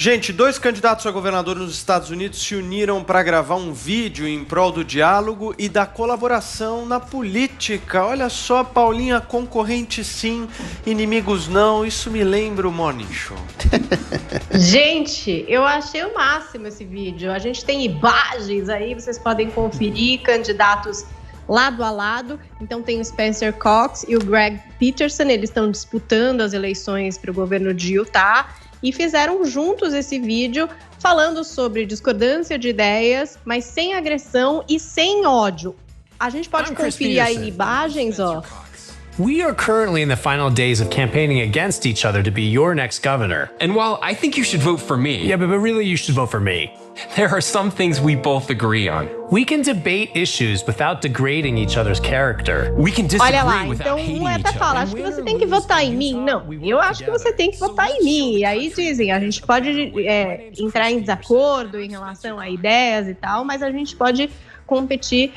Gente, 2 candidatos a governador nos Estados Unidos se uniram para gravar um vídeo em prol do diálogo e da colaboração na política. Olha só, Paulinha, concorrente sim, inimigos não. Isso me lembra o Morning Show. Gente, eu achei o máximo esse vídeo. A gente tem imagens aí, vocês podem conferir, candidatos lado a lado. Então tem o Spencer Cox e o Greg Peterson, eles estão disputando as eleições para o governo de Utah. E fizeram juntos esse vídeo falando sobre discordância de ideias, mas sem agressão e sem ódio. A gente pode conferir aí imagens, ó. We are currently in the final days of campaigning against each other to be your next governor. And while I think you should vote for me, Yeah, but really you should vote for me. there are some things we both agree on. We can debate issues without degrading each other's character. We can disagree Olha lá, without então hating um até each fala, other. acho que você tem que votar em mim. Não, eu acho que você tem que votar em mim. E aí dizem, a gente pode entrar em desacordo em relação a ideias e tal, mas a gente pode competir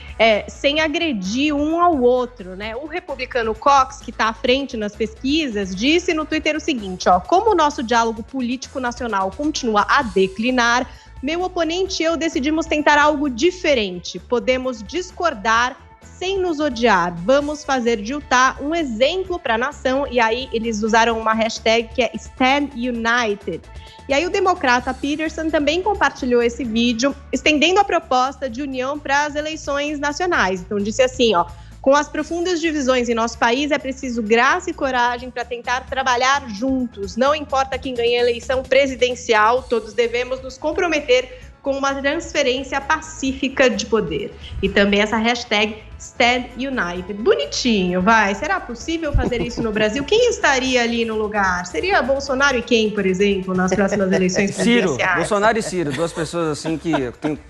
sem agredir um ao outro, né? O republicano Cox, que está à frente nas pesquisas, disse no Twitter o seguinte, ó: como o nosso diálogo político nacional continua a declinar, meu oponente e eu decidimos tentar algo diferente. Podemos discordar sem nos odiar. Vamos fazer de Utah um exemplo para a nação. E aí eles usaram uma hashtag que é Stand United. E aí o democrata Peterson também compartilhou esse vídeo, estendendo a proposta de união para as eleições nacionais. Então disse assim, ó: com as profundas divisões em nosso país, é preciso graça e coragem para tentar trabalhar juntos. Não importa quem ganhe a eleição presidencial, todos devemos nos comprometer com uma transferência pacífica de poder. E também essa hashtag Stand United. Bonitinho, vai. Será possível fazer isso no Brasil? Quem estaria ali no lugar? Seria Bolsonaro e quem, por exemplo, nas próximas eleições presidenciais? Ciro, Bolsonaro e Ciro, duas pessoas assim que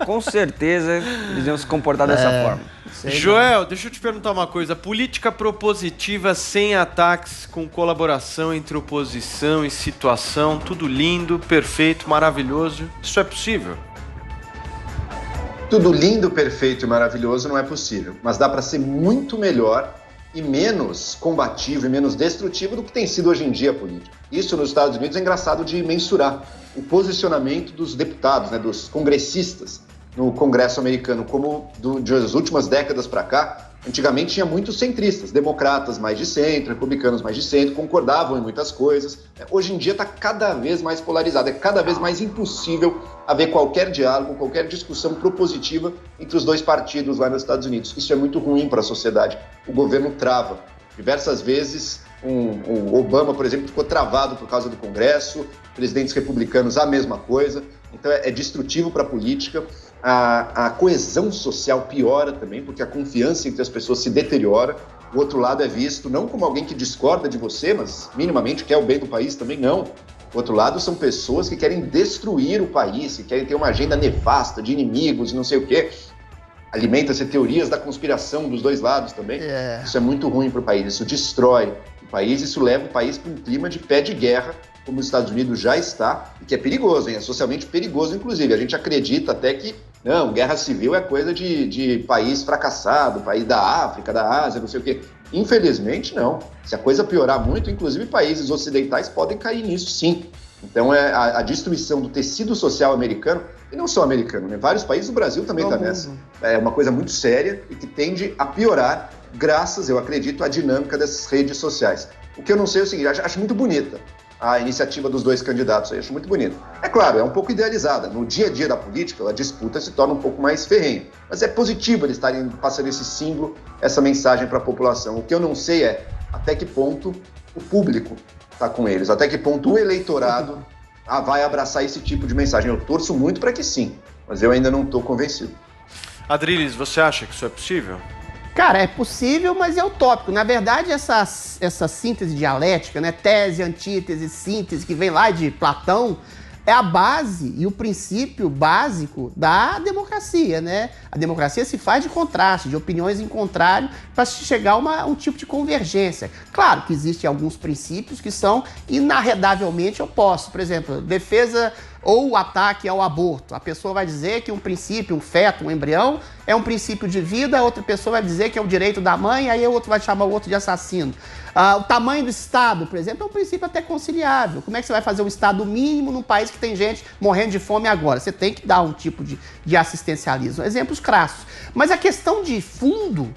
com certeza eles iam se comportar dessa forma. Joel, deixa eu te perguntar uma coisa. Política propositiva sem ataques, com colaboração entre oposição e situação, tudo lindo, perfeito, maravilhoso. Isso é possível? Tudo lindo, perfeito e maravilhoso não é possível, mas dá para ser muito melhor e menos combativo e menos destrutivo do que tem sido hoje em dia a política. Isso nos Estados Unidos é engraçado de mensurar. O posicionamento dos deputados, né, dos congressistas no Congresso americano, como das últimas décadas para cá, antigamente tinha muitos centristas, democratas mais de centro, republicanos mais de centro, concordavam em muitas coisas. Hoje em dia está cada vez mais polarizado, é cada vez mais impossível haver qualquer diálogo, qualquer discussão propositiva entre os dois partidos lá nos Estados Unidos. Isso é muito ruim para a sociedade. O governo trava. Diversas vezes, o Obama, por exemplo, ficou travado por causa do Congresso, presidentes republicanos a mesma coisa. Então é destrutivo para a política. A coesão social piora também, porque a confiança entre as pessoas se deteriora. O outro lado é visto não como alguém que discorda de você, mas minimamente quer o bem do país também, não. O outro lado são pessoas que querem destruir o país, que querem ter uma agenda nefasta de inimigos e não sei o quê. Alimenta-se teorias da conspiração dos dois lados também. Isso é muito ruim para o país, isso destrói o país, isso leva o país para um clima de pé de guerra, como os Estados Unidos já está, e que é perigoso, hein? É socialmente perigoso, inclusive. A gente acredita até que, não, guerra civil é coisa de país fracassado, país da África, da Ásia, não sei o quê. Infelizmente, não. Se a coisa piorar muito, inclusive países ocidentais podem cair nisso, sim. Então, a destruição do tecido social americano, e não só americano, né? Vários países, o Brasil também está nessa. É uma coisa muito séria e que tende a piorar graças, eu acredito, à dinâmica dessas redes sociais. O que eu não sei é o seguinte, acho muito bonita a iniciativa dos dois candidatos aí, acho muito bonito. É claro, é um pouco idealizada. No dia a dia da política, a disputa se torna um pouco mais ferrenha. Mas é positivo eles estarem passando esse símbolo, essa mensagem para a população. O que eu não sei é até que ponto o público está com eles, até que ponto o eleitorado vai abraçar esse tipo de mensagem. Eu torço muito para que sim, mas eu ainda não estou convencido. Adriles, você acha que isso é possível? Cara, é possível, mas é utópico. Na verdade, essa síntese dialética, né, tese, antítese, síntese, que vem lá de Platão, é a base e o princípio básico da democracia, né? A democracia se faz de contraste, de opiniões em contrário, para chegar a um tipo de convergência. Claro que existem alguns princípios que são inarredavelmente opostos. Por exemplo, defesa ou o ataque ao aborto. A pessoa vai dizer que um princípio, um feto, um embrião, é um princípio de vida, a outra pessoa vai dizer que é o direito da mãe, aí o outro vai chamar o outro de assassino. O tamanho do Estado, por exemplo, é um princípio até conciliável. Como é que você vai fazer um Estado mínimo num país que tem gente morrendo de fome agora? Você tem que dar um tipo de assistencialismo. Exemplos crassos. Mas a questão de fundo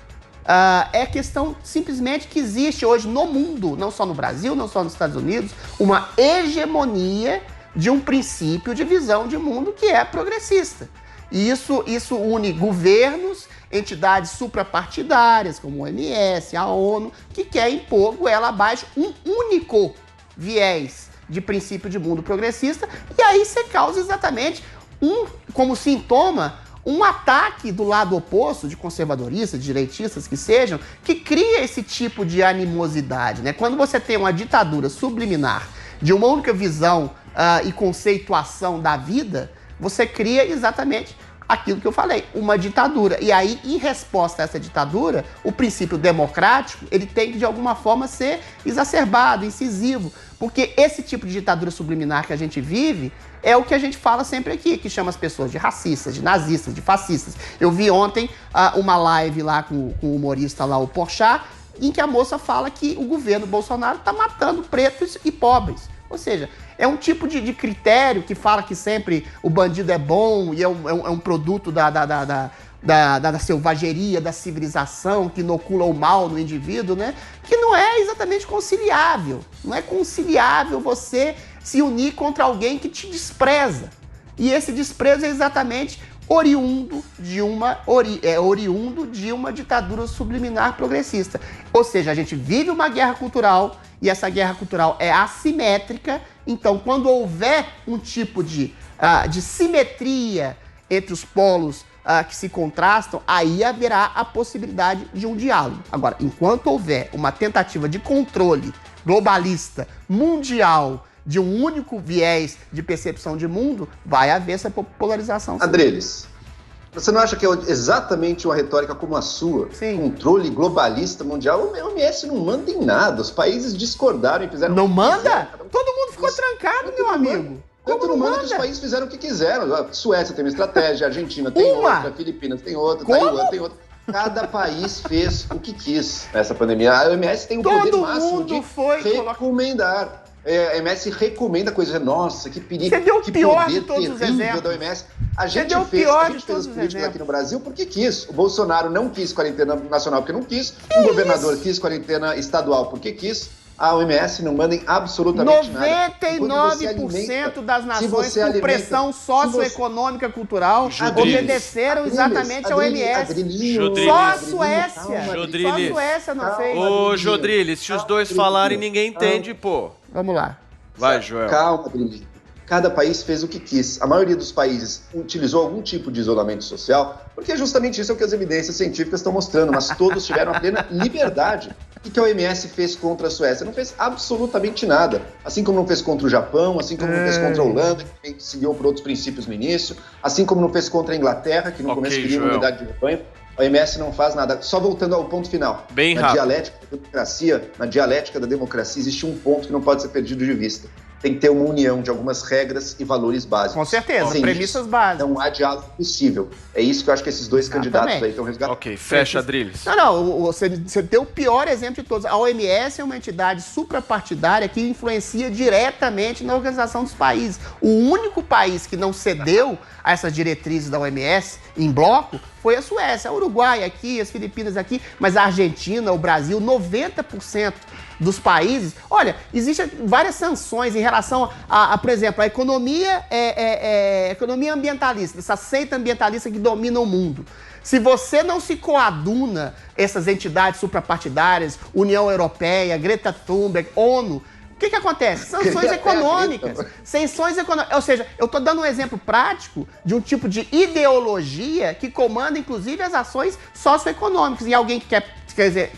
é questão simplesmente que existe hoje no mundo, não só no Brasil, não só nos Estados Unidos, uma hegemonia de um princípio de visão de mundo que é progressista. E isso une governos, entidades suprapartidárias, como o OMS, a ONU, que quer impor goela abaixo um único viés de princípio de mundo progressista, e aí você causa exatamente como sintoma, um ataque do lado oposto, de conservadoristas, de direitistas que sejam, que cria esse tipo de animosidade, né? Quando você tem uma ditadura subliminar de uma única visão e conceituação da vida, você cria exatamente aquilo que eu falei, uma ditadura. E aí, em resposta a essa ditadura, o princípio democrático, ele tem que, de alguma forma, ser exacerbado, incisivo, porque esse tipo de ditadura subliminar que a gente vive é o que a gente fala sempre aqui, que chama as pessoas de racistas, de nazistas, de fascistas. Eu vi ontem uma live lá com o humorista lá, o Porchat, em que a moça fala que o governo Bolsonaro está matando pretos e pobres. Ou seja, é um tipo de critério que fala que sempre o bandido é bom e é um produto da selvageria, da civilização, que inocula o mal no indivíduo, né? Que não é exatamente conciliável. Não é conciliável você se unir contra alguém que te despreza. E esse desprezo é exatamente oriundo de uma ditadura subliminar progressista. Ou seja, a gente vive uma guerra cultural e essa guerra cultural é assimétrica. Então, quando houver um tipo de simetria entre os polos que se contrastam, aí haverá a possibilidade de um diálogo. Agora, enquanto houver uma tentativa de controle globalista, mundial, de um único viés de percepção de mundo, vai haver essa polarização. Adriles, você não acha que é exatamente uma retórica como a sua? Sim. Controle globalista mundial? O OMS não manda em nada. Os países discordaram e fizeram... Não manda? Todo mundo ficou trancado, meu amigo. Tanto não manda que os países fizeram o que quiseram. A Suécia tem uma estratégia, a Argentina tem outra, a Filipinas tem outra, Taiwan tem outra. Cada país fez o que quis nessa pandemia. A OMS tem o poder máximo de recomendar. A OMS recomenda coisas. Nossa, que perigo. Você deu o que pior poder de todos os terrível exemplos. da OMS. A gente fez as políticas aqui no Brasil porque quis. O Bolsonaro não quis quarentena nacional porque não quis. O governador quis quarentena estadual porque quis. A OMS não manda em absolutamente nada. 99% das nações com pressão socioeconômica cultural obedeceram exatamente ao OMS. Só a Suécia. Só a Suécia não fez. Ô, Jodriles, se os dois falarem, ninguém entende, pô. Vamos lá. Vai, Joel. Calma, Adriles. Cada país fez o que quis. A maioria dos países utilizou algum tipo de isolamento social, porque justamente isso é o que as evidências científicas estão mostrando, mas todos tiveram a plena liberdade. O que a OMS fez contra a Suécia? Não fez absolutamente nada. Assim como não fez contra o Japão, assim como não fez contra a Holanda, que seguiu por outros princípios no início, assim como não fez contra a Inglaterra, que no começo queria uma unidade de rebanho. A OMS não faz nada. Só voltando ao ponto final. Bem rápido. Na dialética da democracia existe um ponto que não pode ser perdido de vista. Tem que ter uma união de algumas regras e valores básicos. Com certeza, premissas básicas. Não há diálogo possível. É isso que eu acho que esses dois candidatos aí estão resgatando. Ok, fecha, Adriles. Não, você deu o pior exemplo de todos. A OMS é uma entidade suprapartidária que influencia diretamente na organização dos países. O único país que não cedeu a essas diretrizes da OMS em bloco foi a Suécia. O Uruguai aqui, as Filipinas aqui, mas a Argentina, o Brasil, 90% dos países. Olha, existem várias sanções em relação por exemplo, a economia economia ambientalista, essa seita ambientalista que domina o mundo. Se você não se coaduna essas entidades suprapartidárias, União Europeia, Greta Thunberg, ONU, o que acontece? Sanções econômicas. Sanções econômicas. Ou seja, eu estou dando um exemplo prático de um tipo de ideologia que comanda, inclusive, as ações socioeconômicas. E alguém que quer dizer,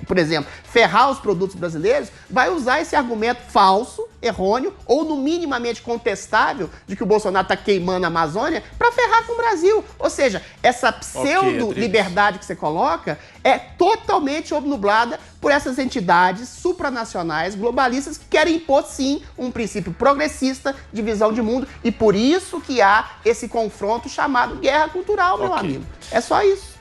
por exemplo, ferrar os produtos brasileiros, vai usar esse argumento falso errôneo ou no minimamente contestável de que o Bolsonaro está queimando a Amazônia para ferrar com o Brasil. Ou seja, essa pseudo-liberdade que você coloca é totalmente obnublada por essas entidades supranacionais, globalistas, que querem impor, sim, um princípio progressista de visão de mundo. E por isso que há esse confronto chamado guerra cultural, meu amigo. É só isso.